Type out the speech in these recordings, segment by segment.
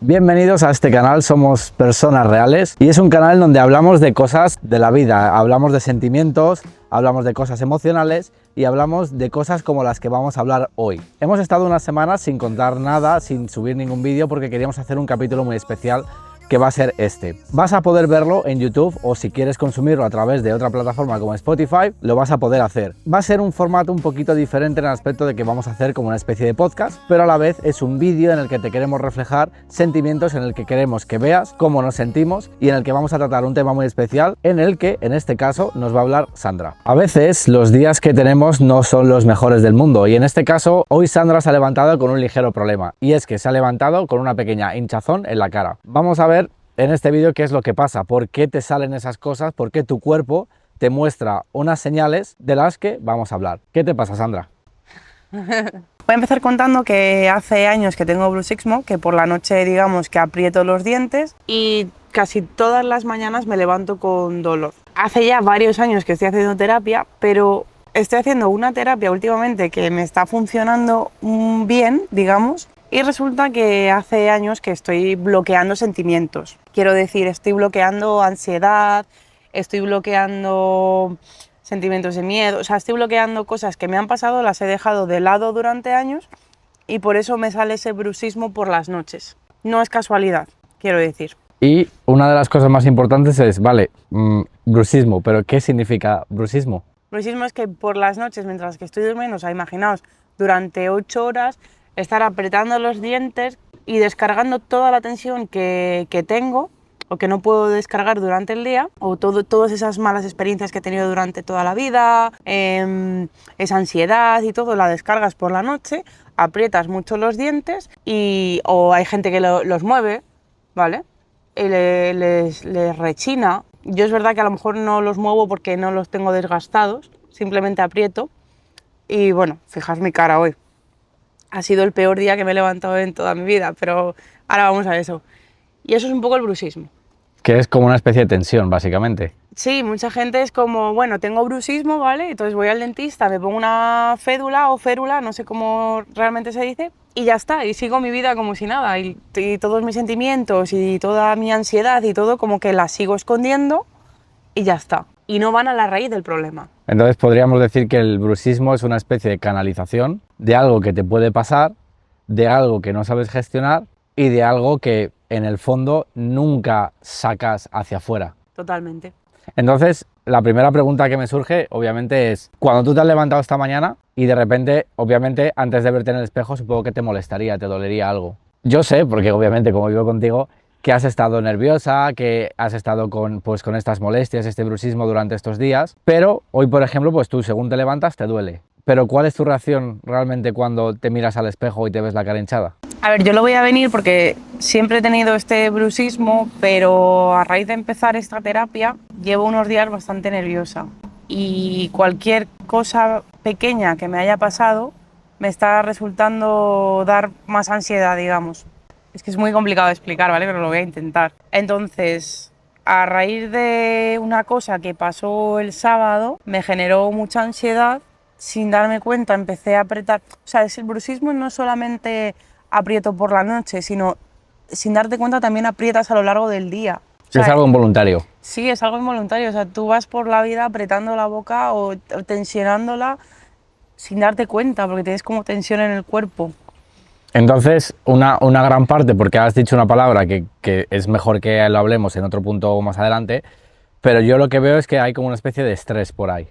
Bienvenidos a este canal, somos personas reales y es un canal donde hablamos de cosas de la vida, hablamos de sentimientos, hablamos de cosas emocionales y hablamos de cosas como las que vamos a hablar hoy. Hemos estado unas semanas sin contar nada, sin subir ningún vídeo porque queríamos hacer un capítulo muy especial que va a ser este. Vas a poder verlo en YouTube o si quieres consumirlo a través de otra plataforma como Spotify, lo vas a poder hacer. Va a ser un formato un poquito diferente en el aspecto de que vamos a hacer como una especie de podcast, pero a la vez es un vídeo en el que te queremos reflejar sentimientos, en el que queremos que veas cómo nos sentimos y en el que vamos a tratar un tema muy especial en el que, en este caso, nos va a hablar Sandra. A veces los días que tenemos no son los mejores del mundo y en este caso, hoy Sandra se ha levantado con un ligero problema y es que se ha levantado con una pequeña hinchazón en la cara. Vamos a ver en este vídeo qué es lo que pasa, por qué te salen esas cosas, por qué tu cuerpo te muestra unas señales de las que vamos a hablar. ¿Qué te pasa, Sandra? Voy a empezar contando que hace años que tengo bruxismo, que por la noche digamos que aprieto los dientes y casi todas las mañanas me levanto con dolor. Hace ya varios años que estoy haciendo terapia, pero estoy haciendo una terapia últimamente que me está funcionando bien, digamos, y resulta que hace años que estoy bloqueando sentimientos. Quiero decir, estoy bloqueando ansiedad, estoy bloqueando sentimientos de miedo, o sea, estoy bloqueando cosas que me han pasado, las he dejado de lado durante años y por eso me sale ese bruxismo por las noches. No es casualidad, quiero decir. Y una de las cosas más importantes es, vale, bruxismo, pero ¿qué significa bruxismo? Bruxismo es que por las noches, mientras que estoy durmiendo, o sea, imaginaos, durante 8 horas estar apretando los dientes y descargando toda la tensión que tengo o que no puedo descargar durante el día, o todas esas malas experiencias que he tenido durante toda la vida, esa ansiedad y todo, la descargas por la noche, aprietas mucho los dientes o hay gente que los mueve, ¿vale? Y les rechina. Yo es verdad que a lo mejor no los muevo porque no los tengo desgastados, simplemente aprieto y bueno, fijaos mi cara hoy. Ha sido el peor día que me he levantado en toda mi vida, pero ahora vamos a eso. Y eso es un poco el bruxismo. Que es como una especie de tensión, básicamente. Sí, mucha gente es como, bueno, tengo bruxismo, ¿vale? Entonces voy al dentista, me pongo una fédula o férula, no sé cómo realmente se dice, y ya está, y sigo mi vida como si nada. Y todos mis sentimientos y toda mi ansiedad y todo como que la sigo escondiendo y ya está. Y no van a la raíz del problema. Entonces podríamos decir que el bruxismo es una especie de canalización de algo que te puede pasar, de algo que no sabes gestionar y de algo que en el fondo nunca sacas hacia afuera. Totalmente. Entonces, la primera pregunta que me surge, obviamente, es cuando tú te has levantado esta mañana y de repente, obviamente, antes de verte en el espejo, supongo que te molestaría, te dolería algo. Yo sé, porque obviamente como vivo contigo, que has estado nerviosa, que has estado con estas molestias, este bruxismo durante estos días, pero hoy, por ejemplo, pues tú según te levantas te duele. Pero ¿cuál es tu reacción realmente cuando te miras al espejo y te ves la cara hinchada? A ver, yo lo voy a venir porque siempre he tenido este bruxismo, pero a raíz de empezar esta terapia llevo unos días bastante nerviosa y cualquier cosa pequeña que me haya pasado me está resultando dar más ansiedad, digamos. Es que es muy complicado de explicar, ¿vale? Pero lo voy a intentar. Entonces, a raíz de una cosa que pasó el sábado, me generó mucha ansiedad. Sin darme cuenta, empecé a apretar. O sea, el bruxismo no solamente aprieto por la noche, sino sin darte cuenta también aprietas a lo largo del día. O sea, es algo involuntario. Sí, es algo involuntario. O sea, tú vas por la vida apretando la boca o tensionándola sin darte cuenta, porque tienes como tensión en el cuerpo. Entonces, una gran parte, porque has dicho una palabra que es mejor que lo hablemos en otro punto más adelante, pero yo lo que veo es que hay como una especie de estrés por ahí,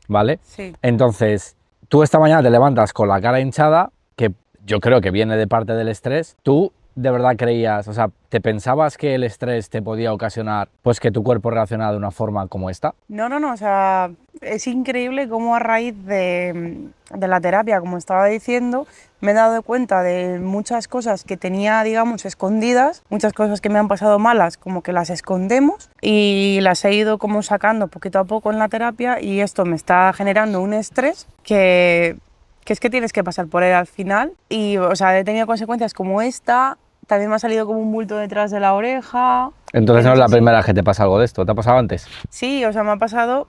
¿vale? Sí. Entonces, tú esta mañana te levantas con la cara hinchada, que yo creo que viene de parte del estrés. ¿Tú de verdad creías, o sea, te pensabas que el estrés te podía ocasionar pues que tu cuerpo reaccionara de una forma como esta? No, o sea, es increíble cómo a raíz de la terapia, como estaba diciendo, me he dado cuenta de muchas cosas que tenía, digamos, escondidas, muchas cosas que me han pasado malas, como que las escondemos y las he ido como sacando poquito a poco en la terapia y esto me está generando un estrés que es que tienes que pasar por él al final y, o sea, he tenido consecuencias como esta. También me ha salido como un bulto detrás de la oreja. Entonces no es la primera vez que te pasa algo de esto, ¿te ha pasado antes? Sí, o sea, me ha pasado,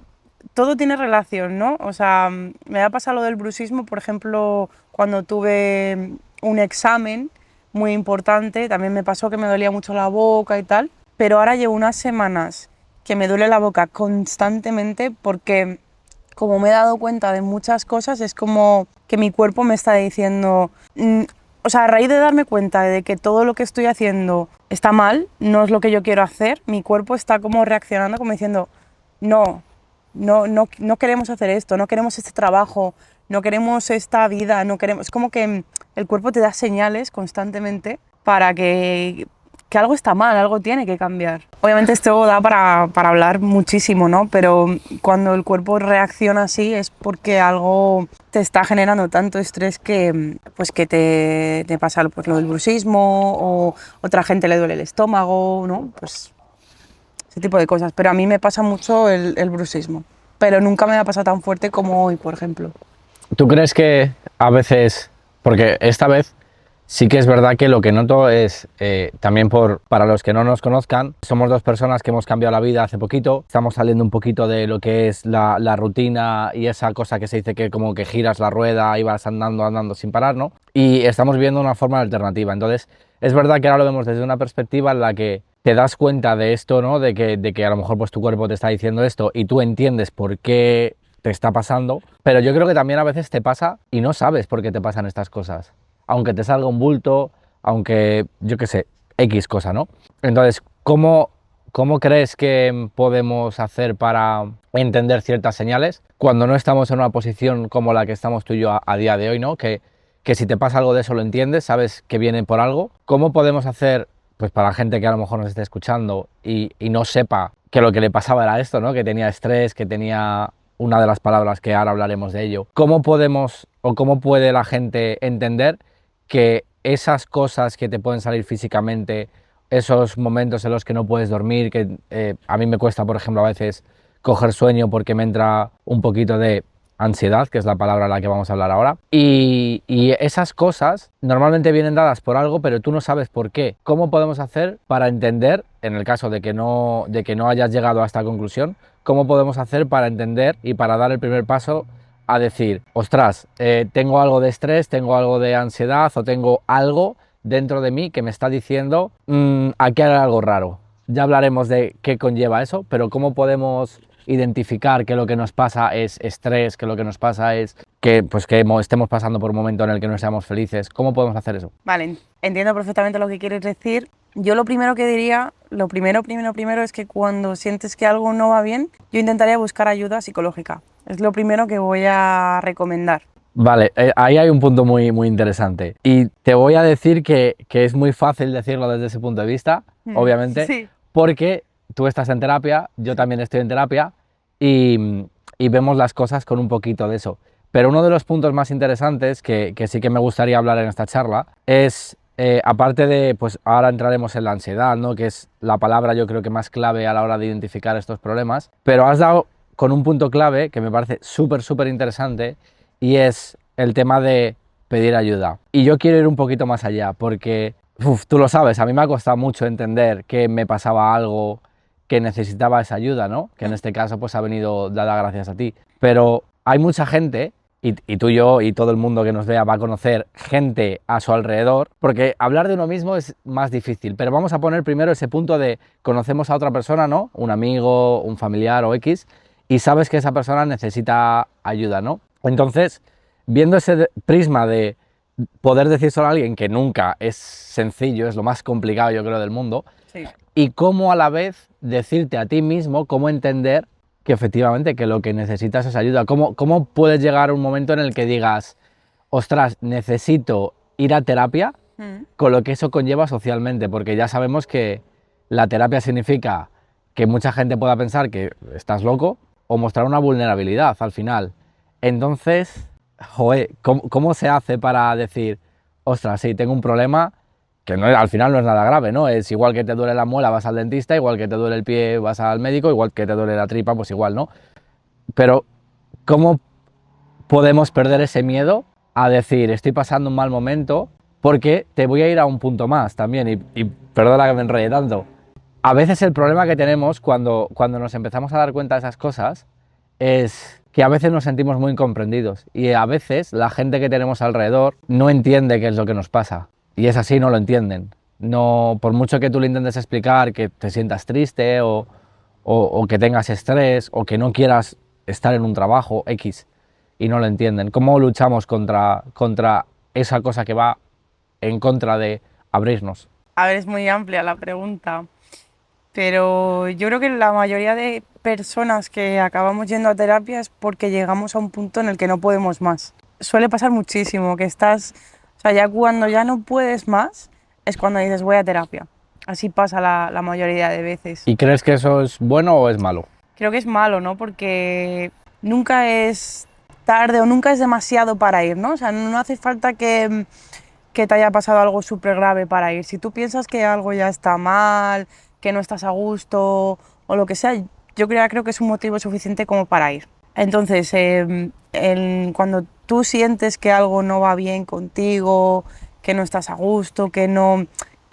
todo tiene relación, ¿no? O sea, me ha pasado lo del bruxismo, por ejemplo, cuando tuve un examen muy importante. También me pasó que me dolía mucho la boca y tal, pero ahora llevo unas semanas que me duele la boca constantemente porque como me he dado cuenta de muchas cosas, es como que mi cuerpo me está diciendo... o sea, a raíz de darme cuenta de que todo lo que estoy haciendo está mal, no es lo que yo quiero hacer, mi cuerpo está como reaccionando, como diciendo, no queremos hacer esto, no queremos este trabajo, no queremos esta vida, no queremos... Es como que el cuerpo te da señales constantemente para que algo está mal, algo tiene que cambiar. Obviamente esto da para hablar muchísimo, ¿no? Pero cuando el cuerpo reacciona así es porque algo te está generando tanto estrés que, pues que te pasa pues, lo del bruxismo, o otra gente le duele el estómago, ¿no? Pues ese tipo de cosas. Pero a mí me pasa mucho el bruxismo, pero nunca me ha pasado tan fuerte como hoy, por ejemplo. ¿Tú crees que a veces, porque esta vez sí que es verdad que lo que noto es, también para los que no nos conozcan, somos dos personas que hemos cambiado la vida hace poquito, estamos saliendo un poquito de lo que es la rutina y esa cosa que se dice que como que giras la rueda y vas andando sin parar, ¿no? Y estamos viviendo una forma alternativa. Entonces, es verdad que ahora lo vemos desde una perspectiva en la que te das cuenta de esto, ¿no? De que a lo mejor pues tu cuerpo te está diciendo esto y tú entiendes por qué te está pasando, pero yo creo que también a veces te pasa y no sabes por qué te pasan estas cosas. Aunque te salga un bulto, aunque, yo qué sé, X cosa, ¿no? Entonces, ¿cómo crees que podemos hacer para entender ciertas señales cuando no estamos en una posición como la que estamos tú y yo a día de hoy, ¿no? Que si te pasa algo de eso lo entiendes, sabes que viene por algo. ¿Cómo podemos hacer, pues para la gente que a lo mejor nos esté escuchando y no sepa que lo que le pasaba era esto, ¿no? Que tenía estrés, que tenía una de las palabras que ahora hablaremos de ello. ¿Cómo podemos o cómo puede la gente entender que esas cosas que te pueden salir físicamente, esos momentos en los que no puedes dormir, que a mí me cuesta, por ejemplo, a veces coger sueño porque me entra un poquito de ansiedad, que es la palabra a la que vamos a hablar ahora, y esas cosas normalmente vienen dadas por algo, pero tú no sabes por qué. ¿Cómo podemos hacer para entender, en el caso de que no hayas llegado a esta conclusión, cómo podemos hacer para entender y para dar el primer paso a decir, ostras, tengo algo de estrés, tengo algo de ansiedad o tengo algo dentro de mí que me está diciendo aquí hay algo raro? Ya hablaremos de qué conlleva eso, pero cómo podemos identificar que lo que nos pasa es estrés, que lo que nos pasa es que estemos pasando por un momento en el que no seamos felices. ¿Cómo podemos hacer eso? Vale, entiendo perfectamente lo que quieres decir. Yo lo primero que diría, lo primero es que cuando sientes que algo no va bien, yo intentaría buscar ayuda psicológica. Es lo primero que voy a recomendar. Vale, ahí hay un punto muy, muy interesante. Y te voy a decir que es muy fácil decirlo desde ese punto de vista, obviamente, sí. Porque tú estás en terapia, yo también estoy en terapia y vemos las cosas con un poquito de eso. Pero uno de los puntos más interesantes que sí que me gustaría hablar en esta charla es, aparte de, pues ahora entraremos en la ansiedad, ¿no? Que es la palabra yo creo que más clave a la hora de identificar estos problemas, pero has dado con un punto clave que me parece súper interesante y es el tema de pedir ayuda. Y yo quiero ir un poquito más allá porque, tú lo sabes, a mí me ha costado mucho entender que me pasaba algo, que necesitaba esa ayuda, ¿no? Que en este caso pues ha venido dada gracias a ti. Pero hay mucha gente, y tú y yo y todo el mundo que nos vea va a conocer gente a su alrededor, porque hablar de uno mismo es más difícil, pero vamos a poner primero ese punto de conocemos a otra persona, ¿no? Un amigo, un familiar o X, y sabes que esa persona necesita ayuda, ¿no? Entonces, viendo ese prisma de poder decir solo a alguien que nunca es sencillo, es lo más complicado yo creo del mundo, Sí. y cómo a la vez decirte a ti mismo, cómo entender que efectivamente que lo que necesitas es ayuda, cómo puedes llegar a un momento en el que digas, ostras, necesito ir a terapia, con lo que eso conlleva socialmente, porque ya sabemos que la terapia significa que mucha gente pueda pensar que estás loco o mostrar una vulnerabilidad al final. Entonces, joder, ¿cómo se hace para decir, ostras, sí, tengo un problema que no, al final no es nada grave, ¿no? Es igual que te duele la muela, vas al dentista, igual que te duele el pie, vas al médico, igual que te duele la tripa, pues igual, ¿no? Pero, ¿cómo podemos perder ese miedo a decir, estoy pasando un mal momento? Porque te voy a ir a un punto más también, y perdona que me enrolle tanto. A veces el problema que tenemos cuando nos empezamos a dar cuenta de esas cosas es que a veces nos sentimos muy incomprendidos y a veces la gente que tenemos alrededor no entiende qué es lo que nos pasa. y es así, no lo entienden. No, por mucho que tú le intentes explicar que te sientas triste o que tengas estrés o que no quieras estar en un trabajo X y no lo entienden. ¿Cómo luchamos contra esa cosa que va en contra de abrirnos? A ver, es muy amplia la pregunta, pero yo creo que la mayoría de personas que acabamos yendo a terapia es porque llegamos a un punto en el que no podemos más. Suele pasar muchísimo, que estás, o sea, ya cuando ya no puedes más, es cuando dices voy a terapia. Así pasa la mayoría de veces. ¿Y crees que eso es bueno o es malo? Creo que es malo, ¿no? Porque nunca es tarde o nunca es demasiado para ir, ¿no? O sea, no hace falta que te haya pasado algo súper grave para ir. Si tú piensas que algo ya está mal, que no estás a gusto o lo que sea, yo creo que es un motivo suficiente como para ir. Entonces, cuando tú sientes que algo no va bien contigo, que no estás a gusto, que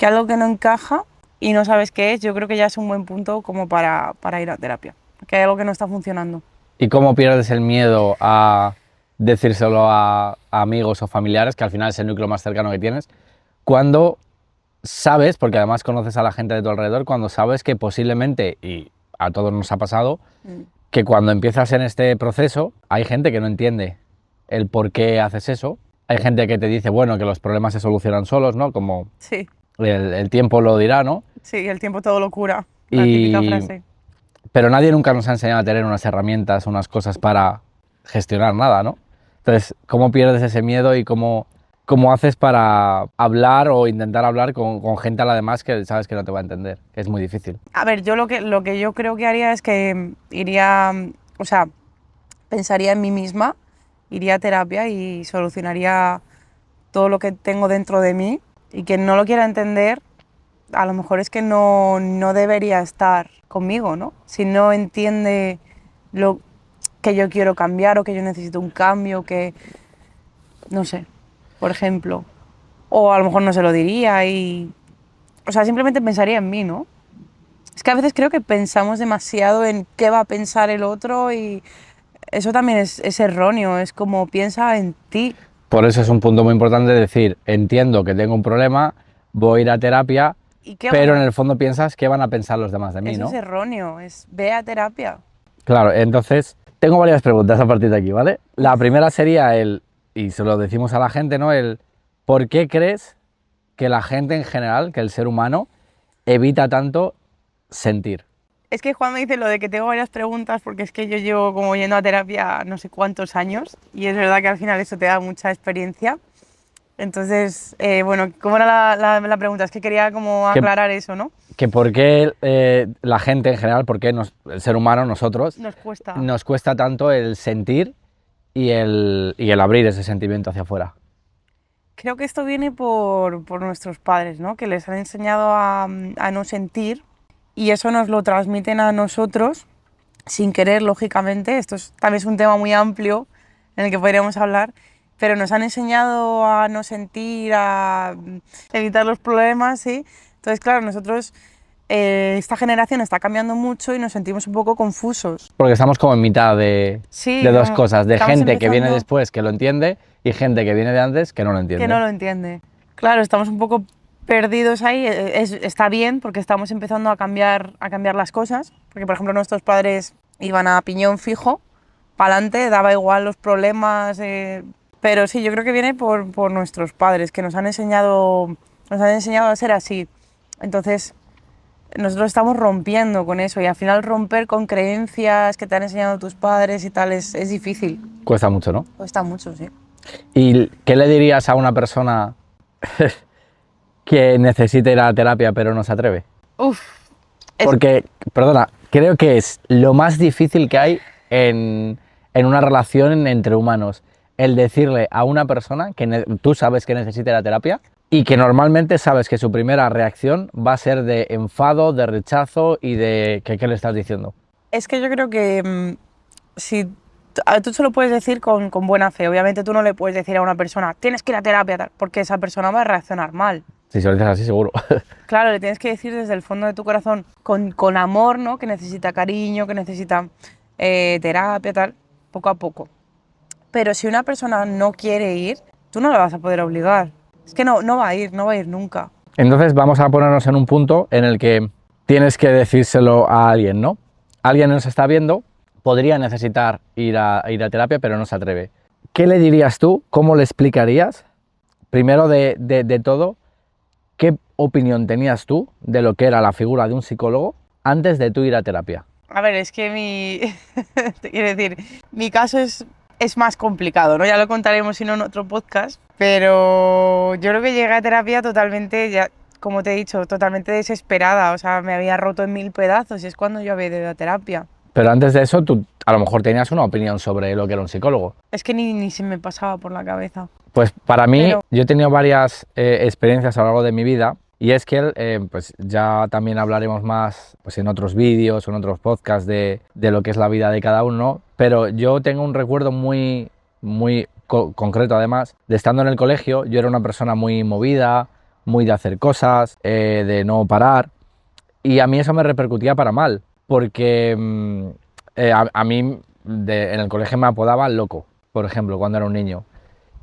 algo que no encaja y no sabes qué es, yo creo que ya es un buen punto como para ir a terapia, que hay algo que no está funcionando. ¿Y cómo pierdes el miedo a decírselo a amigos o familiares, que al final es el núcleo más cercano que tienes, cuando sabes, porque además conoces a la gente de tu alrededor, cuando sabes que posiblemente, y a todos nos ha pasado, que cuando empiezas en este proceso hay gente que no entiende el por qué haces eso, hay gente que te dice, bueno, que los problemas se solucionan solos, ¿no? Como Sí, el tiempo lo dirá, ¿no? sí, el tiempo todo lo cura, la típica frase. Pero nadie nunca nos ha enseñado a tener unas herramientas, unas cosas para gestionar nada, ¿no? Entonces, ¿cómo pierdes ese miedo y cómo haces para hablar o intentar hablar con gente a la demás que sabes que no te va a entender? Que es muy difícil. A ver, yo lo que yo creo que haría es que iría, o sea, pensaría en mí misma, iría a terapia y solucionaría todo lo que tengo dentro de mí y quien no lo quiera entender, a lo mejor es que no debería estar conmigo, ¿no? Si no entiende lo que yo quiero cambiar o que yo necesito un cambio, que, no sé, por ejemplo, o a lo mejor no se lo diría y, o sea, simplemente pensaría en mí, ¿no? Es que a veces creo que pensamos demasiado en qué va a pensar el otro y eso también es erróneo, es como piensa en ti. Por eso es un punto muy importante decir, entiendo que tengo un problema, voy a ir a terapia, ¿Y qué pero van en a- el fondo piensas qué van a pensar los demás de mí, Eso ¿no? es erróneo, es ve a terapia. Claro, entonces tengo varias preguntas a partir de aquí, ¿vale? La primera sería y se lo decimos a la gente, ¿no? ¿Por qué crees que la gente en general, que el ser humano, evita tanto sentir? Es que Juan me dice lo de que tengo varias preguntas porque es que yo llevo como yendo a terapia no sé cuántos años y es verdad que al final eso te da mucha experiencia. Entonces, bueno, ¿cómo era la pregunta? Es que quería como Que, aclarar eso, ¿no? que por qué la gente en general, por qué el ser humano, nosotros, Nos cuesta. nos cuesta tanto el sentir y el abrir ese sentimiento hacia afuera. Creo que esto viene por nuestros padres, ¿no? Que les han enseñado a no sentir y eso nos lo transmiten a nosotros sin querer, lógicamente. También es un tema muy amplio en el que podríamos hablar, pero nos han enseñado a no sentir, a evitar los problemas, ¿sí? Entonces, claro, nosotros, esta generación está cambiando mucho y nos sentimos un poco confusos. Porque estamos como en mitad Sí, de dos como cosas, de estamos gente que viene empezando- después que lo entiende y gente que viene de antes que no lo entiende. que no lo entiende. Claro, estamos un poco perdidos ahí, está bien porque estamos empezando a cambiar las cosas, porque por ejemplo nuestros padres iban a piñón fijo, para adelante, daba igual los problemas, pero sí, yo creo que viene por nuestros padres, que nos han enseñado a ser así. Entonces, nosotros estamos rompiendo con eso y al final romper con creencias que te han enseñado tus padres y tal es difícil. Cuesta mucho, ¿no? Cuesta mucho, sí. ¿Y qué le dirías a una persona que necesita ir a la terapia pero no se atreve? Uf, Porque, perdona, creo que es lo más difícil que hay en una relación entre humanos, el decirle a una persona que tú sabes que necesita la terapia y que normalmente sabes que su primera reacción va a ser de enfado, de rechazo y de ¿qué le estás diciendo? es que yo creo que si tú se lo puedes decir con buena fe, obviamente tú no le puedes decir a una persona tienes que ir a terapia, tal, porque esa persona va a reaccionar mal. Si se lo dices así, seguro. Claro, le tienes que decir desde el fondo de tu corazón, con amor, ¿no? Que necesita cariño, que necesita terapia, tal, poco a poco. Pero si una persona no quiere ir, tú no la vas a poder obligar. Es que no va a ir nunca. Entonces vamos a ponernos en un punto en el que tienes que decírselo a alguien, ¿no? Alguien nos está viendo, podría necesitar ir a terapia, pero no se atreve. ¿Qué le dirías tú? ¿Cómo le explicarías? Primero de todo, ¿qué opinión tenías tú de lo que era la figura de un psicólogo antes de tú ir a terapia? A ver, es que te quiero decir, mi caso es más complicado, ¿no? Ya lo contaremos si no en otro podcast, pero yo creo que llegué a terapia totalmente, ya, como te he dicho, totalmente desesperada, o sea, me había roto en 1000 pedazos y es cuando yo había ido a terapia. Pero antes de eso, tú a lo mejor tenías una opinión sobre lo que era un psicólogo. Es que ni se me pasaba por la cabeza. Pues para mí, Pero- yo he tenido varias experiencias a lo largo de mi vida y es que pues ya también hablaremos más pues en otros vídeos o en otros podcasts de lo que es la vida de cada uno, pero yo tengo un recuerdo muy concreto además de estando en el colegio. Yo era una persona muy movida, muy de hacer cosas, de no parar, y a mí eso me repercutía para mal, porque a mí en el colegio me apodaban loco, por ejemplo, cuando era un niño.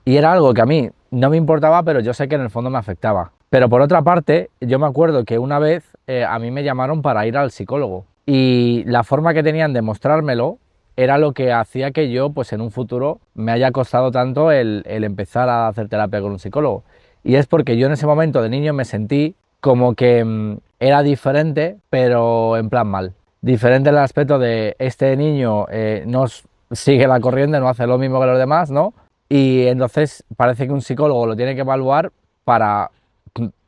Y era algo que a mí no me importaba, pero yo sé que en el fondo me afectaba. Pero por otra parte, yo me acuerdo que una vez a mí me llamaron para ir al psicólogo. Y la forma que tenían de mostrármelo era lo que hacía que yo, pues en un futuro, me haya costado tanto el empezar a hacer terapia con un psicólogo. Y es porque yo en ese momento de niño me sentí como que era diferente, pero en plan mal. Diferente en el aspecto de este niño no sigue la corriente, no hace lo mismo que los demás, ¿no? Y entonces parece que un psicólogo lo tiene que evaluar para,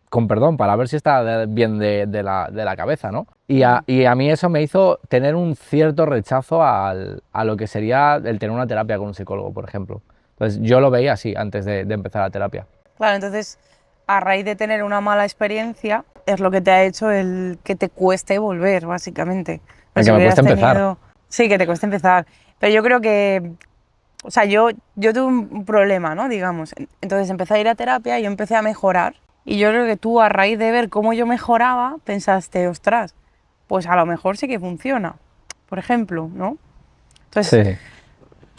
con perdón, para ver si está bien de la cabeza, ¿no? Y a mí eso me hizo tener un cierto rechazo a lo que sería el tener una terapia con un psicólogo, por ejemplo. Entonces yo lo veía así antes de empezar la terapia. Claro, entonces, a raíz de tener una mala experiencia, es lo que te ha hecho el que te cueste volver, básicamente. El Si que me hubieras cueste empezar. Sí, que te cueste empezar. Pero yo creo que, o sea, yo tuve un problema, ¿no? Digamos. Entonces empecé a ir a terapia y yo empecé a mejorar. Y yo creo que tú, a raíz de ver cómo yo mejoraba, pensaste, ostras, pues a lo mejor sí que funciona, por ejemplo, ¿no? Entonces, Sí.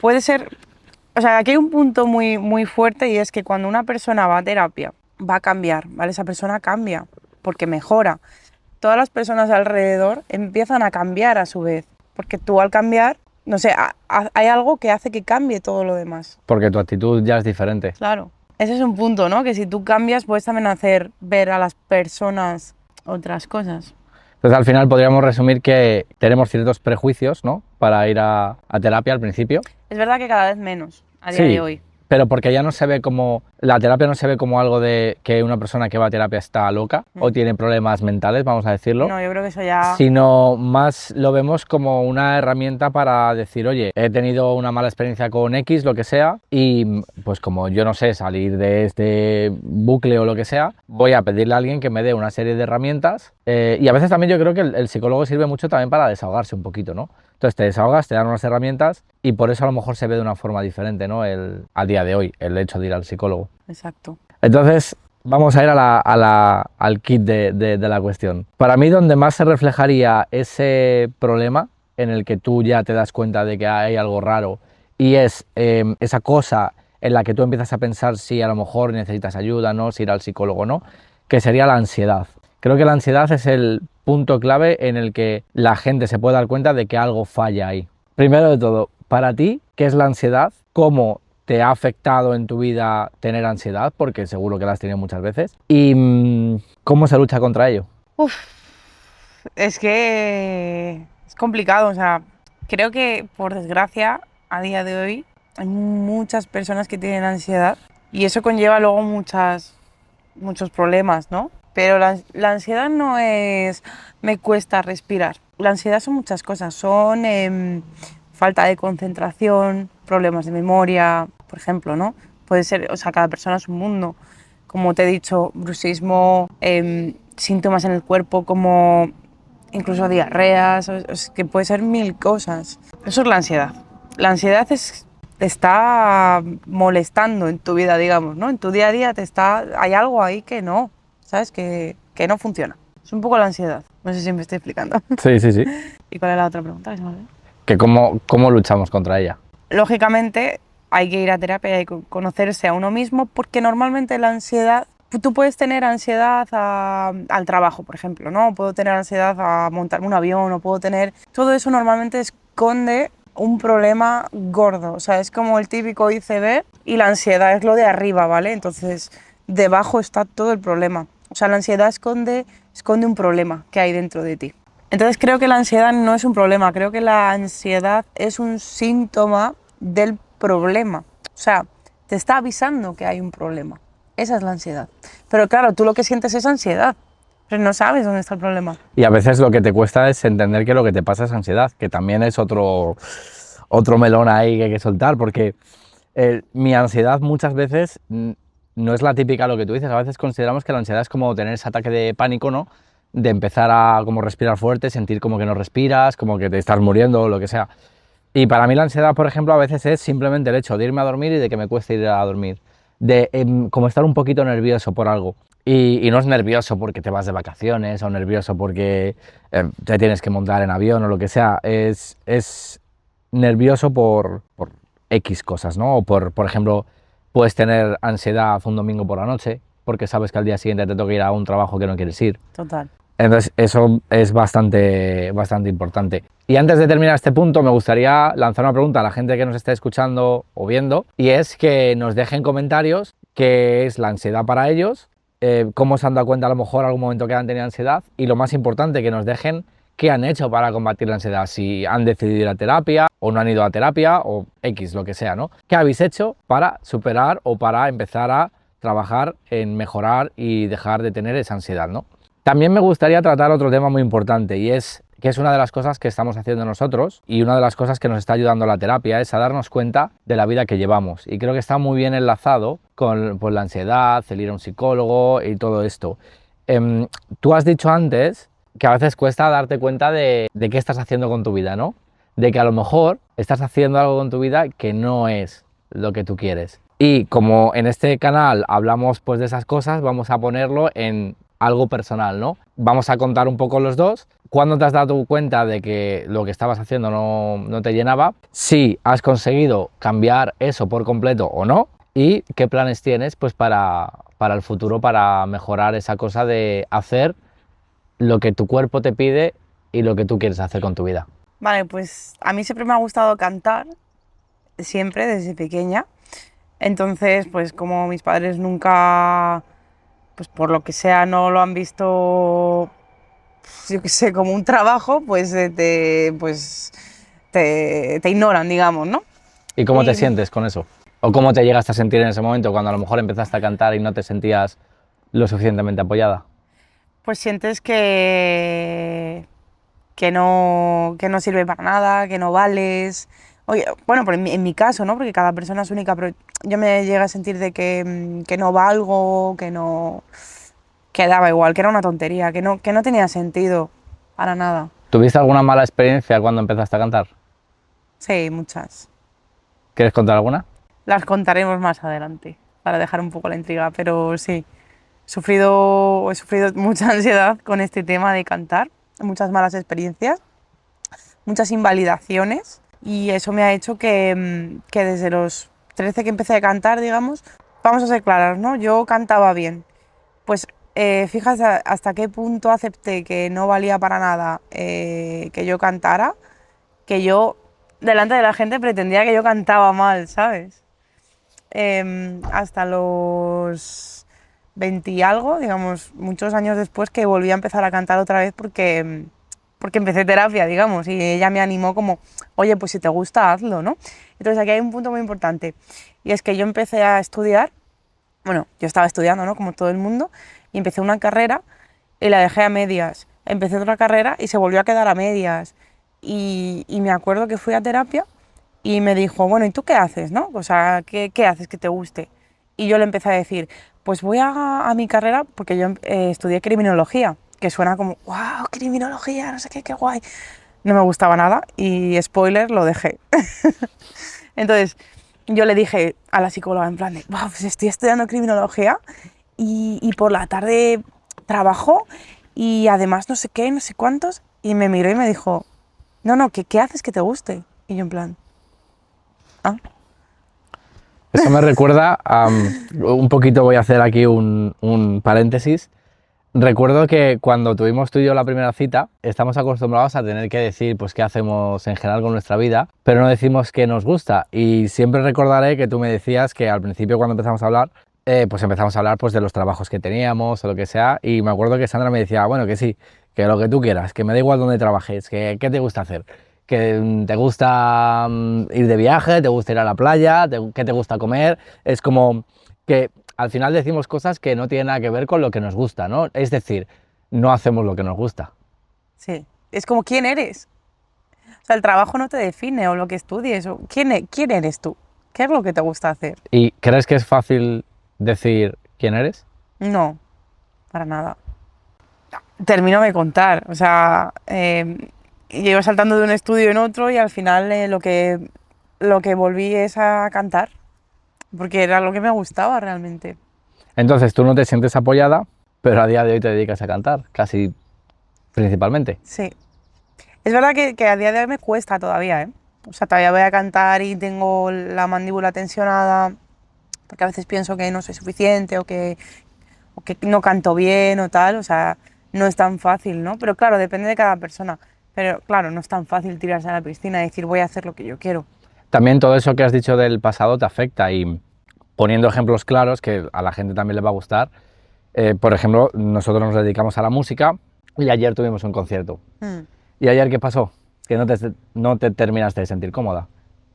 puede ser, o sea, aquí hay un punto muy fuerte y es que cuando una persona va a terapia, va a cambiar, ¿vale? Esa persona cambia porque mejora. Todas las personas alrededor empiezan a cambiar a su vez, porque tú al cambiar, no sé, hay algo que hace que cambie todo lo demás. Porque tu actitud ya es diferente. Claro. Ese es un punto, ¿no? Que si tú cambias, puedes también hacer ver a las personas otras cosas. Entonces al final podríamos resumir que tenemos ciertos prejuicios, ¿no? Para ir a terapia al principio. Es verdad que cada vez menos a día Sí, de hoy. pero porque ya no se ve como, la terapia no se ve como algo de que una persona que va a terapia está loca o tiene problemas mentales, vamos a decirlo, No, yo creo que eso ya... sino más lo vemos como una herramienta para decir, oye, he tenido una mala experiencia con X, lo que sea, y pues como yo no sé salir de este bucle o lo que sea, voy a pedirle a alguien que me dé una serie de herramientas, y a veces también yo creo que el psicólogo sirve mucho también para desahogarse un poquito, ¿no? Entonces te desahogas, te dan unas herramientas y por eso a lo mejor se ve de una forma diferente, ¿no? A día de hoy, el hecho de ir al psicólogo. Exacto. Entonces, vamos a ir al kit de la cuestión. Para mí, donde más se reflejaría ese problema en el que tú ya te das cuenta de que hay algo raro y es esa cosa en la que tú empiezas a pensar si a lo mejor necesitas ayuda, ¿no? Si ir al psicólogo o no, que sería la ansiedad. Creo que la ansiedad es el punto clave en el que la gente se puede dar cuenta de que algo falla ahí. Primero de todo, para ti, ¿qué es la ansiedad? ¿Cómo te ha afectado en tu vida tener ansiedad? Porque seguro que la has tenido muchas veces. ¿Y cómo se lucha contra ello? Es que es complicado, o sea, creo que por desgracia a día de hoy hay muchas personas que tienen ansiedad y eso conlleva luego muchos problemas, ¿no? Pero la ansiedad no es me cuesta respirar. La ansiedad son muchas cosas, son falta de concentración, problemas de memoria, por ejemplo, ¿no? Puede ser, o sea, cada persona es un mundo. Como te he dicho, bruxismo, síntomas en el cuerpo como incluso diarreas, es que puede ser 1000 cosas. Eso es la ansiedad. La ansiedad te está molestando en tu vida, digamos, ¿no? En tu día a día hay algo ahí que no, ¿sabes? Que no funciona. Es un poco la ansiedad. No sé si me estoy explicando. Sí, sí, sí. ¿Y cuál es la otra pregunta? Que se me olvidó. Que cómo luchamos contra ella. Lógicamente, hay que ir a terapia y hay que conocerse a uno mismo, porque normalmente la ansiedad, tú puedes tener ansiedad al trabajo, por ejemplo, ¿no? Puedo tener ansiedad a montarme un avión, o puedo tener... Todo eso normalmente esconde un problema gordo, o sea, es como el típico iceberg y la ansiedad es lo de arriba, ¿vale? Entonces, debajo está todo el problema. O sea, la ansiedad esconde un problema que hay dentro de ti. Entonces, creo que la ansiedad no es un problema, creo que la ansiedad es un síntoma del problema. O sea, te está avisando que hay un problema. Esa es la ansiedad. Pero claro, tú lo que sientes es ansiedad, pero no sabes dónde está el problema. Y a veces lo que te cuesta es entender que lo que te pasa es ansiedad, que también es otro melón ahí que hay que soltar, porque mi ansiedad muchas veces no es la típica lo que tú dices. A veces consideramos que la ansiedad es como tener ese ataque de pánico, ¿no? De empezar a como respirar fuerte, sentir como que no respiras, como que te estás muriendo o lo que sea. Y para mí la ansiedad, por ejemplo, a veces es simplemente el hecho de irme a dormir y de que me cueste ir a dormir. De como estar un poquito nervioso por algo. Y no es nervioso porque te vas de vacaciones o nervioso porque te tienes que montar en avión o lo que sea. Es nervioso por X cosas, ¿no? O por ejemplo, puedes tener ansiedad un domingo por la noche porque sabes que al día siguiente te toca ir a un trabajo que no quieres ir. Total. Entonces eso es bastante importante. Y antes de terminar este punto me gustaría lanzar una pregunta a la gente que nos esté escuchando o viendo, y es que nos dejen comentarios qué es la ansiedad para ellos, cómo se han dado cuenta a lo mejor algún momento que han tenido ansiedad, y lo más importante, que nos dejen qué han hecho para combatir la ansiedad, si han decidido ir a terapia o no han ido a terapia o X, lo que sea, ¿no? ¿Qué habéis hecho para superar o para empezar a trabajar en mejorar y dejar de tener esa ansiedad, ¿no? También me gustaría tratar otro tema muy importante, y es que es una de las cosas que estamos haciendo nosotros y una de las cosas que nos está ayudando la terapia, es a darnos cuenta de la vida que llevamos. Y creo que está muy bien enlazado con la ansiedad, el ir a un psicólogo y todo esto. Tú has dicho antes que a veces cuesta darte cuenta de qué estás haciendo con tu vida, ¿no? De que a lo mejor estás haciendo algo con tu vida que no es lo que tú quieres. Y como en este canal hablamos pues de esas cosas, vamos a ponerlo en algo personal, ¿no? Vamos a contar un poco los dos. ¿Cuándo te has dado cuenta de que lo que estabas haciendo no te llenaba? Si has conseguido cambiar eso por completo o no. Y qué planes tienes pues para el futuro, para mejorar esa cosa de hacer lo que tu cuerpo te pide y lo que tú quieres hacer con tu vida. Vale, pues a mí siempre me ha gustado cantar, siempre, desde pequeña. Entonces, pues como mis padres nunca, pues por lo que sea, no lo han visto, yo qué sé, como un trabajo, pues, te ignoran, digamos, ¿no? ¿Y cómo te Y sientes con eso? ¿O cómo te llegaste a sentir en ese momento cuando a lo mejor empezaste a cantar y no te sentías lo suficientemente apoyada? pues sientes que no sirve para nada, que no vales. Oye, bueno, en mi caso, ¿no? Porque cada persona es única, pero yo me llegué a sentir de que no valgo, que daba igual, que era una tontería, que no tenía sentido para nada. ¿Tuviste alguna mala experiencia cuando empezaste a cantar? Sí, muchas. ¿Quieres contar alguna? Las contaremos más adelante, para dejar un poco la intriga, pero sí, he sufrido mucha ansiedad con este tema de cantar, muchas malas experiencias, muchas invalidaciones, y eso me ha hecho que desde los 13 que empecé a cantar, digamos, vamos a ser claras, ¿no? Yo cantaba bien. Pues fíjate hasta qué punto acepté que no valía para nada que yo cantara, que yo delante de la gente pretendía que yo cantaba mal, ¿sabes? Hasta los 20 y algo, digamos, muchos años después, que volví a empezar a cantar otra vez porque empecé terapia, digamos, y ella me animó como, oye, pues si te gusta, hazlo, ¿no? Entonces aquí hay un punto muy importante, y es que yo empecé a estudiar, bueno, yo estaba estudiando, ¿no? Como todo el mundo, y empecé una carrera y la dejé a medias. Empecé otra carrera y se volvió a quedar a medias. Y me acuerdo que fui a terapia y me dijo, bueno, ¿y tú qué haces, no? O sea, ¿qué haces que te guste? Y yo le empecé a decir, pues voy a mi carrera, porque yo estudié criminología, que suena como, wow, criminología, no sé qué, qué guay. No me gustaba nada y, spoiler, lo dejé. Entonces, yo le dije a la psicóloga en plan de, wow, pues estoy estudiando criminología y por la tarde trabajo y además no sé qué, no sé cuántos. Y me miró y me dijo, no, ¿qué haces que te guste? Y yo en plan, ah. Eso me recuerda a, un poquito voy a hacer aquí un paréntesis. Recuerdo que cuando tuvimos tú y yo la primera cita, estamos acostumbrados a tener que decir pues qué hacemos en general con nuestra vida, pero no decimos qué nos gusta. Y siempre recordaré que tú me decías que al principio cuando empezamos a hablar, pues empezamos a hablar pues de los trabajos que teníamos o lo que sea, y me acuerdo que Sandra me decía, bueno, que sí, que lo que tú quieras, que me da igual dónde trabajes, que qué te gusta hacer, que te gusta ir de viaje, te gusta ir a la playa, qué te gusta comer, es como que al final decimos cosas que no tienen nada que ver con lo que nos gusta, ¿no? Es decir, no hacemos lo que nos gusta. Sí, es como quién eres. O sea, el trabajo no te define o lo que estudies. O quién eres tú? ¿Qué es lo que te gusta hacer? ¿Y crees que es fácil decir quién eres? No, para nada. Termino de contar. O sea, yo iba saltando de un estudio en otro y al final lo que volví es a cantar. Porque era lo que me gustaba realmente. Entonces tú no te sientes apoyada, pero a día de hoy te dedicas a cantar, casi principalmente. Sí. Es verdad que a día de hoy me cuesta todavía, ¿eh? O sea, todavía voy a cantar y tengo la mandíbula tensionada, porque a veces pienso que no soy suficiente o que no canto bien o tal. O sea, no es tan fácil, ¿no? Pero claro, depende de cada persona. Pero claro, no es tan fácil tirarse a la piscina y decir voy a hacer lo que yo quiero. También todo eso que has dicho del pasado te afecta y poniendo ejemplos claros que a la gente también le va a gustar. Por ejemplo, nosotros nos dedicamos a la música y ayer tuvimos un concierto. ¿Y ayer qué pasó? Que no te terminaste de sentir cómoda.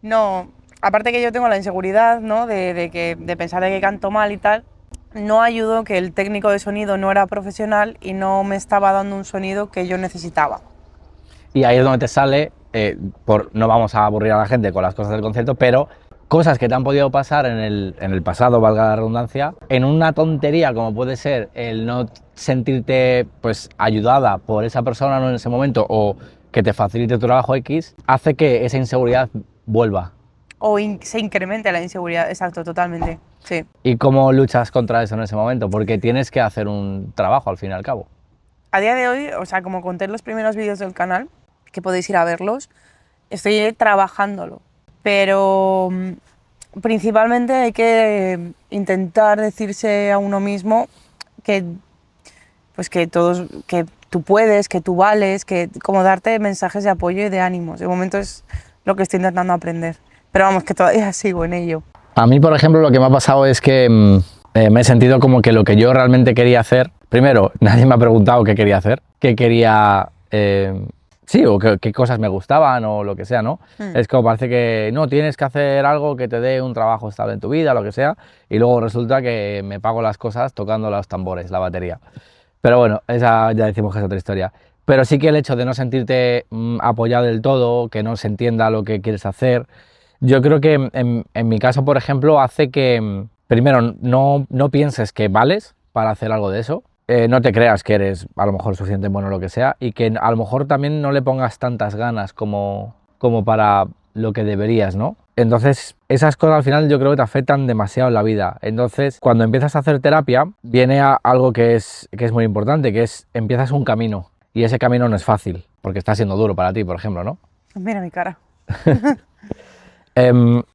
No, aparte que yo tengo la inseguridad, ¿no? De pensar de que canto mal y tal, no ayudó que el técnico de sonido no era profesional y no me estaba dando un sonido que yo necesitaba. Y ahí es donde te sale, no vamos a aburrir a la gente con las cosas del concierto, pero cosas que te han podido pasar en el pasado, valga la redundancia, en una tontería como puede ser el no sentirte pues ayudada por esa persona, ¿no? En ese momento, o que te facilite tu trabajo X, hace que esa inseguridad vuelva. O se incremente la inseguridad, exacto, totalmente, sí. ¿Y cómo luchas contra eso en ese momento? Porque tienes que hacer un trabajo al fin y al cabo. A día de hoy, o sea, como conté en los primeros vídeos del canal, que podéis ir a verlos, estoy trabajándolo. Pero principalmente hay que intentar decirse a uno mismo que, pues que tú puedes, que tú vales, que como darte mensajes de apoyo y de ánimos. De momento es lo que estoy intentando aprender. Pero vamos, que todavía sigo en ello. A mí, por ejemplo, lo que me ha pasado es que me he sentido como que lo que yo realmente quería hacer, primero, nadie me ha preguntado qué quería hacer, qué quería, sí, o qué cosas me gustaban o lo que sea, ¿no? Es como parece que no, tienes que hacer algo que te dé un trabajo estable en tu vida, lo que sea, y luego resulta que me pago las cosas tocando los tambores, la batería. Pero bueno, esa ya decimos que es otra historia. Pero sí que el hecho de no sentirte apoyado del todo, que no se entienda lo que quieres hacer, yo creo que en mi caso, por ejemplo, hace que, primero, no pienses que vales para hacer algo de eso, no te creas que eres a lo mejor suficiente bueno o lo que sea, y que a lo mejor también no le pongas tantas ganas como para lo que deberías, ¿no? Entonces, esas cosas al final yo creo que te afectan demasiado en la vida. Entonces, cuando empiezas a hacer terapia, viene algo que es muy importante, que es empiezas un camino, y ese camino no es fácil, porque está siendo duro para ti, por ejemplo, ¿no? Mira mi cara.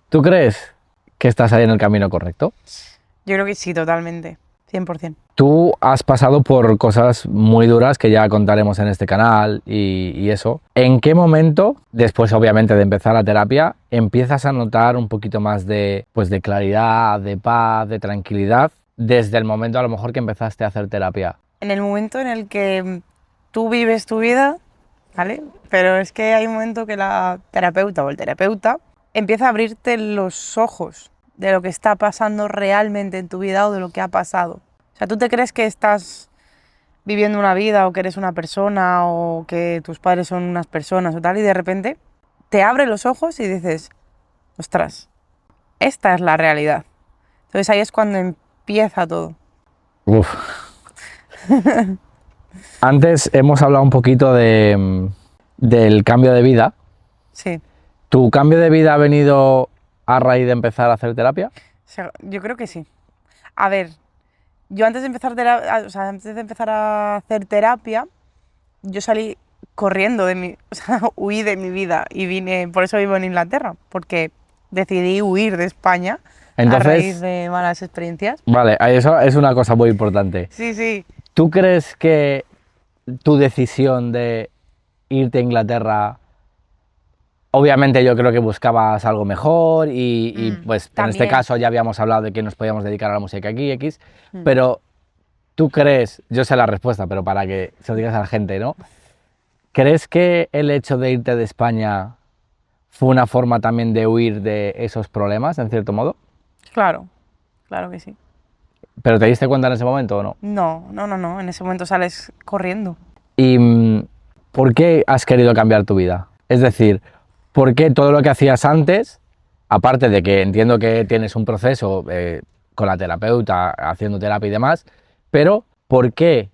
¿Tú crees que estás ahí en el camino correcto? Yo creo que sí, totalmente, 100%. Tú has pasado por cosas muy duras que ya contaremos en este canal y eso. ¿En qué momento, después obviamente de empezar la terapia, empiezas a notar un poquito más de claridad, de paz, de tranquilidad, desde el momento a lo mejor que empezaste a hacer terapia? En el momento en el que tú vives tu vida, ¿vale? Pero es que hay un momento que la terapeuta o el terapeuta empieza a abrirte los ojos de lo que está pasando realmente en tu vida o de lo que ha pasado. O sea, tú te crees que estás viviendo una vida o que eres una persona o que tus padres son unas personas o tal, y de repente te abre los ojos y dices, ostras, esta es la realidad. Entonces ahí es cuando empieza todo. Uf. Antes hemos hablado un poquito del cambio de vida. Sí. ¿Tu cambio de vida ha venido a raíz de empezar a hacer terapia? O sea, yo creo que sí. A ver, yo antes de empezar a hacer terapia, yo salí corriendo o sea, huí de mi vida y vine, por eso vivo en Inglaterra, porque decidí huir de España Entonces, a raíz de malas experiencias. vale, eso es una cosa muy importante. Sí, sí. ¿Tú crees que tu decisión de irte a Inglaterra, obviamente yo creo que buscabas algo mejor pues en este También. caso ya habíamos hablado de que nos podíamos dedicar a la música aquí, pero tú crees, yo sé la respuesta, pero para que se lo digas a la gente, ¿no? ¿Crees que el hecho de irte de España fue una forma también de huir de esos problemas, en cierto modo? Claro, claro que sí. ¿Pero te diste cuenta en ese momento o no? No, en ese momento sales corriendo. ¿Y por qué has querido cambiar tu vida? Es decir, ¿por qué todo lo que hacías antes, aparte de que entiendo que tienes un proceso con la terapeuta, haciendo terapia y demás, pero ¿por qué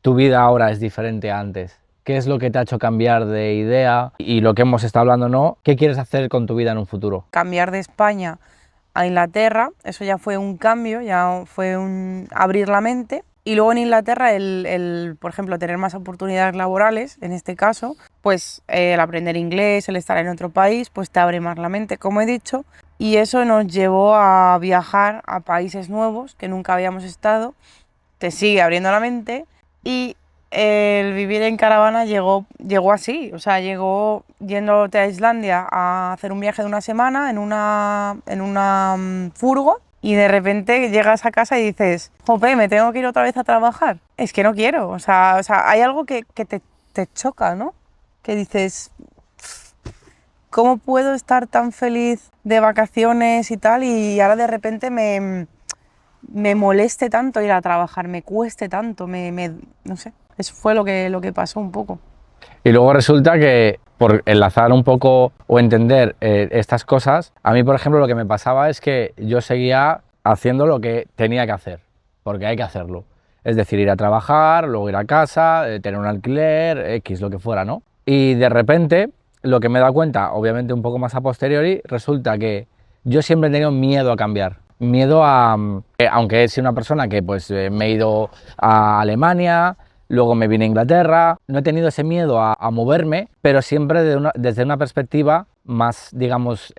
tu vida ahora es diferente a antes? ¿Qué es lo que te ha hecho cambiar de idea? Y lo que hemos estado hablando, ¿no? ¿Qué quieres hacer con tu vida en un futuro? Cambiar de España a Inglaterra, eso ya fue un cambio, ya fue un abrir la mente. Y luego en Inglaterra, por ejemplo, tener más oportunidades laborales, en este caso, pues el aprender inglés, el estar en otro país, pues te abre más la mente, como he dicho. Y eso nos llevó a viajar a países nuevos que nunca habíamos estado, te sigue abriendo la mente y el vivir en caravana llegó así, o sea, llegó yéndote a Islandia a hacer un viaje de una semana en una furgo y de repente llegas a casa y dices, jope, me tengo que ir otra vez a trabajar. Es que no quiero, o sea hay algo que te choca, ¿no? Que dices, ¿cómo puedo estar tan feliz de vacaciones y tal y ahora de repente me moleste tanto ir a trabajar, me cueste tanto, no sé, eso fue lo que pasó un poco. Y luego resulta que, por enlazar un poco o entender estas cosas, a mí, por ejemplo, lo que me pasaba es que yo seguía haciendo lo que tenía que hacer, porque hay que hacerlo. Es decir, ir a trabajar, luego ir a casa, tener un alquiler, X, lo que fuera, ¿no? Y de repente, lo que me he dado cuenta, obviamente un poco más a posteriori, resulta que yo siempre he tenido miedo a cambiar. Miedo a, aunque he sido una persona que pues me he ido a Alemania, luego me vine a Inglaterra, no he tenido ese miedo a moverme, pero siempre desde una perspectiva más, digamos,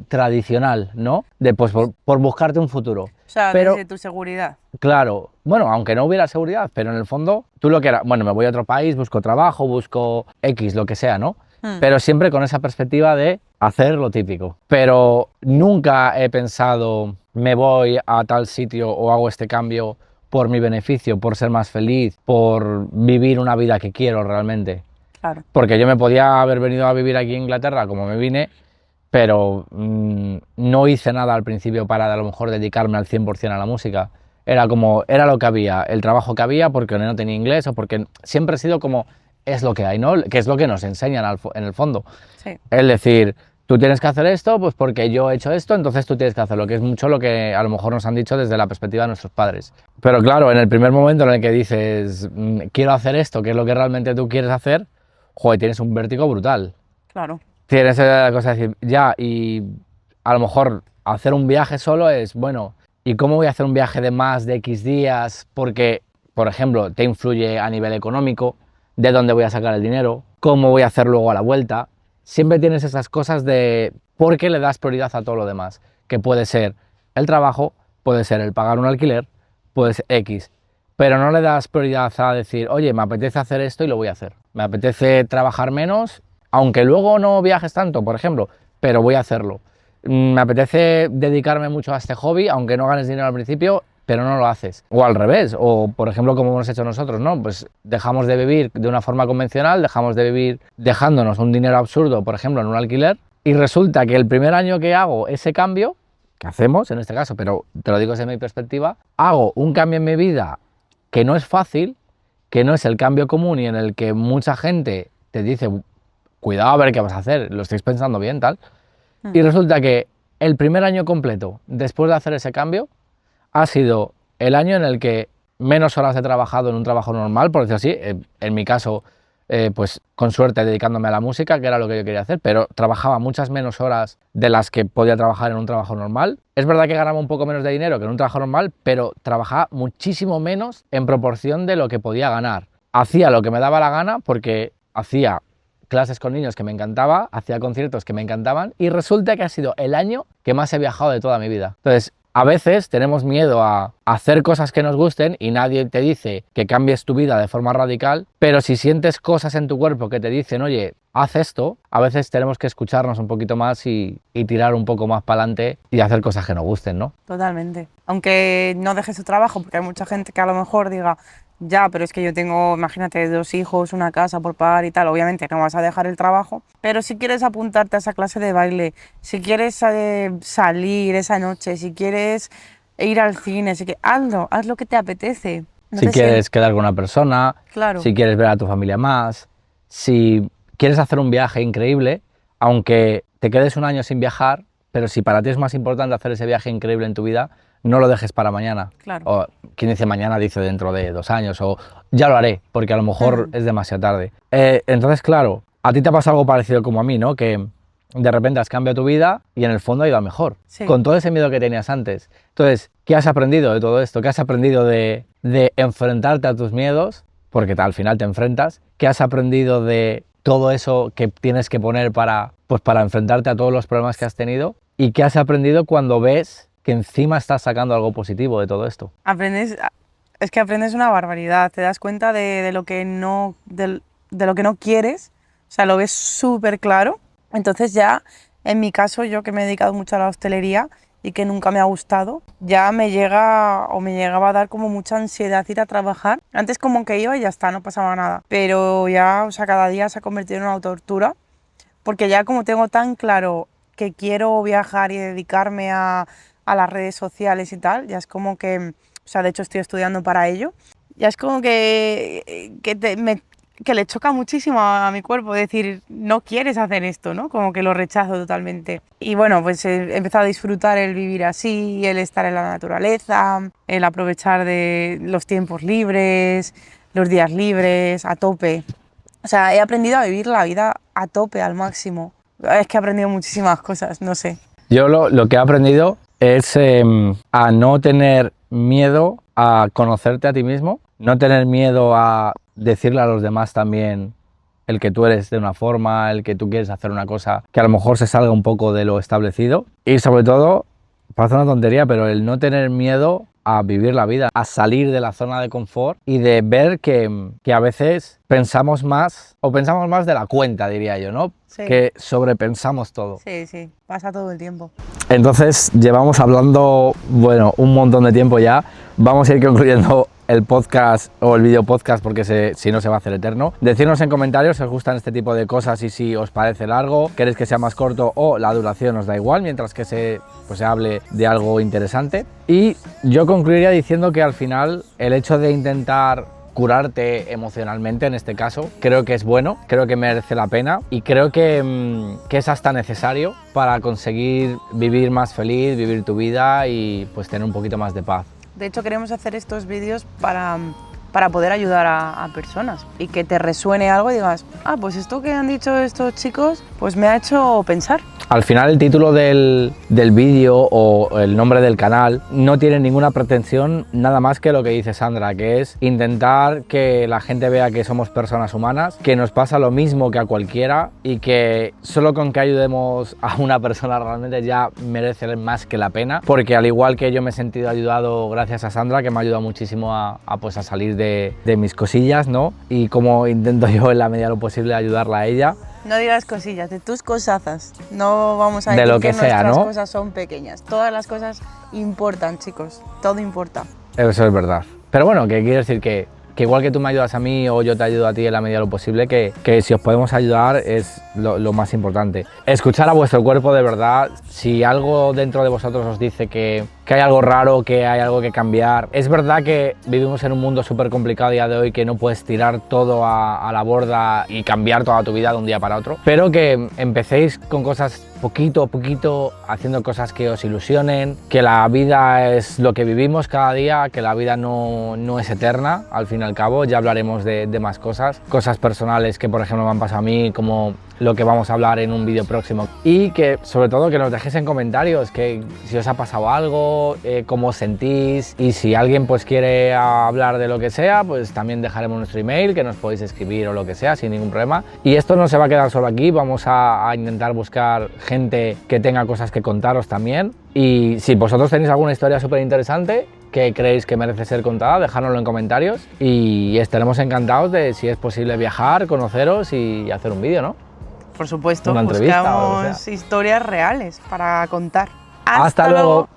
tradicional, ¿no? De pues por buscarte un futuro. O sea, pero, desde tu seguridad. claro, bueno, aunque no hubiera seguridad, pero en el fondo tú lo que era, bueno, me voy a otro país, busco trabajo, busco X, lo que sea, ¿no? Pero siempre con esa perspectiva de hacer lo típico. Pero nunca he pensado, me voy a tal sitio o hago este cambio por mi beneficio, por ser más feliz, por vivir una vida que quiero realmente. Claro. Porque yo me podía haber venido a vivir aquí en Inglaterra como me vine, pero no hice nada al principio para a lo mejor dedicarme al 100% a la música. Era lo que había, el trabajo que había, porque no tenía inglés o porque siempre he sido como, es lo que hay, ¿no? Que es lo que nos enseñan en el fondo. Sí. Es decir, tú tienes que hacer esto, pues porque yo he hecho esto, entonces tú tienes que hacerlo, que es mucho lo que a lo mejor nos han dicho desde la perspectiva de nuestros padres. Pero claro, en el primer momento en el que dices, quiero hacer esto, que es lo que realmente tú quieres hacer, joder, tienes un vértigo brutal. Claro. Tienes la cosa de decir, ya, y a lo mejor hacer un viaje solo es, bueno, ¿y cómo voy a hacer un viaje de más de X días? Porque, por ejemplo, te influye a nivel económico, de dónde voy a sacar el dinero, cómo voy a hacer luego a la vuelta. Siempre tienes esas cosas de por qué le das prioridad a todo lo demás, que puede ser el trabajo, puede ser el pagar un alquiler, puede ser X, pero no le das prioridad a decir, oye, me apetece hacer esto y lo voy a hacer. Me apetece trabajar menos, aunque luego no viajes tanto, por ejemplo, pero voy a hacerlo. Me apetece dedicarme mucho a este hobby, aunque no ganes dinero al principio, pero no lo haces. O al revés, o por ejemplo como hemos hecho nosotros, ¿no? Pues dejamos de vivir de una forma convencional, dejamos de vivir dejándonos un dinero absurdo, por ejemplo, en un alquiler, y resulta que el primer año que hago ese cambio, que hacemos en este caso, pero te lo digo desde mi perspectiva, hago un cambio en mi vida que no es fácil, que no es el cambio común y en el que mucha gente te dice, cuidado a ver qué vas a hacer, lo estáis pensando bien, tal, y resulta que el primer año completo, después de hacer ese cambio, ha sido el año en el que menos horas he trabajado en un trabajo normal, por decirlo así, en mi caso, pues con suerte dedicándome a la música, que era lo que yo quería hacer, pero trabajaba muchas menos horas de las que podía trabajar en un trabajo normal. Es verdad que ganaba un poco menos de dinero que en un trabajo normal, pero trabajaba muchísimo menos en proporción de lo que podía ganar. Hacía lo que me daba la gana porque hacía clases con niños que me encantaba, hacía conciertos que me encantaban y resulta que ha sido el año que más he viajado de toda mi vida. Entonces, a veces tenemos miedo a hacer cosas que nos gusten y nadie te dice que cambies tu vida de forma radical, pero si sientes cosas en tu cuerpo que te dicen, oye, haz esto, a veces tenemos que escucharnos un poquito más y tirar un poco más para adelante y hacer cosas que nos gusten, ¿no? Totalmente. Aunque no dejes tu trabajo, porque hay mucha gente que a lo mejor diga, ya, pero es que yo tengo, imagínate, 2 hijos, una casa por pagar y tal, obviamente no vas a dejar el trabajo, pero si quieres apuntarte a esa clase de baile, si quieres salir esa noche, si quieres ir al cine, hazlo, haz lo que te apetece. No Si te quieres sientes- quedar con una persona, Claro. si quieres ver a tu familia más, si quieres hacer un viaje increíble, aunque te quedes un año sin viajar, pero si para ti es más importante hacer ese viaje increíble en tu vida, no lo dejes para mañana. Claro. O quien dice mañana dice dentro de 2 años, o ya lo haré, porque a lo mejor es demasiado tarde. Entonces, claro, a ti te ha pasado algo parecido como a mí, ¿no? Que de repente has cambiado tu vida y en el fondo ha ido a mejor, Sí. con todo ese miedo que tenías antes. Entonces, ¿qué has aprendido de todo esto? ¿Qué has aprendido de enfrentarte a tus miedos? Porque al final te enfrentas. ¿Qué has aprendido de todo eso que tienes que poner para enfrentarte a todos los problemas que has tenido? ¿Y qué has aprendido cuando ves que encima estás sacando algo positivo de todo esto? Es que aprendes una barbaridad, te das cuenta de lo que no, de lo que no quieres, o sea, lo ves súper claro. Entonces ya, en mi caso, yo que me he dedicado mucho a la hostelería y que nunca me ha gustado, ya me llegaba a dar como mucha ansiedad ir a trabajar. Antes como que iba y ya está, no pasaba nada, pero ya, o sea, cada día se ha convertido en una tortura, porque ya como tengo tan claro que quiero viajar y dedicarme a las redes sociales y tal, ya es como que, o sea, de hecho estoy estudiando para ello, ya es como que le choca muchísimo a mi cuerpo decir, no quieres hacer esto, ¿no? Como que lo rechazo totalmente. Y bueno, pues he empezado a disfrutar el vivir así, el estar en la naturaleza, el aprovechar de los tiempos libres, los días libres, a tope. O sea, he aprendido a vivir la vida a tope, al máximo. Es que he aprendido muchísimas cosas, no sé. Yo lo que he aprendido es a no tener miedo a conocerte a ti mismo, no tener miedo a decirle a los demás también el que tú eres de una forma, el que tú quieres hacer una cosa que a lo mejor se salga un poco de lo establecido y sobre todo, parece una tontería, pero el no tener miedo a vivir la vida, a salir de la zona de confort y de ver que a veces pensamos más de la cuenta, diría yo, ¿no? Sí. Que sobrepensamos todo. Sí, sí, pasa todo el tiempo. Entonces llevamos hablando, bueno, un montón de tiempo ya. Vamos a ir concluyendo el podcast o el video podcast porque si no se va a hacer eterno. Decidnos en comentarios si os gustan este tipo de cosas y si os parece largo, queréis que sea más corto o la duración os da igual, mientras que se hable de algo interesante. Y yo concluiría diciendo que al final el hecho de intentar curarte emocionalmente, en este caso, creo que es bueno, creo que merece la pena y creo que es hasta necesario para conseguir vivir más feliz, vivir tu vida y pues tener un poquito más de paz. De hecho, queremos hacer estos vídeos para poder ayudar a personas y que te resuene algo y digas, ah, pues esto que han dicho estos chicos, pues me ha hecho pensar. Al final el título del vídeo o el nombre del canal no tiene ninguna pretensión nada más que lo que dice Sandra, que es intentar que la gente vea que somos personas humanas, que nos pasa lo mismo que a cualquiera y que solo con que ayudemos a una persona realmente ya merece más que la pena, porque al igual que yo me he sentido ayudado gracias a Sandra, que me ha ayudado muchísimo a salir de mis cosillas, ¿no? Y como intento yo en la medida de lo posible ayudarla a ella. No digas cosillas, de tus cosazas. No vamos a De decir lo que sea, nuestras ¿no? cosas son pequeñas. Todas las cosas importan, chicos. Todo importa. Eso es verdad. Pero bueno, que quiero decir que igual que tú me ayudas a mí o yo te ayudo a ti en la medida de lo posible, que si os podemos ayudar es lo más importante. Escuchar a vuestro cuerpo de verdad. Si algo dentro de vosotros os dice que hay algo raro, que hay algo que cambiar. Es verdad que vivimos en un mundo súper complicado a día de hoy, que no puedes tirar todo a la borda y cambiar toda tu vida de un día para otro, pero que empecéis con cosas poquito a poquito, haciendo cosas que os ilusionen, que la vida es lo que vivimos cada día, que la vida no es eterna, al fin y al cabo. Ya hablaremos de más cosas personales que por ejemplo me han pasado a mí, como lo que vamos a hablar en un vídeo próximo. Y que sobre todo que nos dejéis en comentarios que si os ha pasado algo, cómo os sentís, y si alguien pues quiere hablar de lo que sea, pues también dejaremos nuestro email, que nos podéis escribir o lo que sea sin ningún problema. Y esto no se va a quedar solo aquí, vamos a intentar buscar gente que tenga cosas que contaros también. Y si vosotros tenéis alguna historia súper interesante que creéis que merece ser contada, dejárnoslo en comentarios y estaremos encantados de, si es posible, viajar, conoceros y hacer un vídeo, ¿no? Por supuesto, Una entrevista o lo que buscamos sea. historias reales para contar. Hasta luego.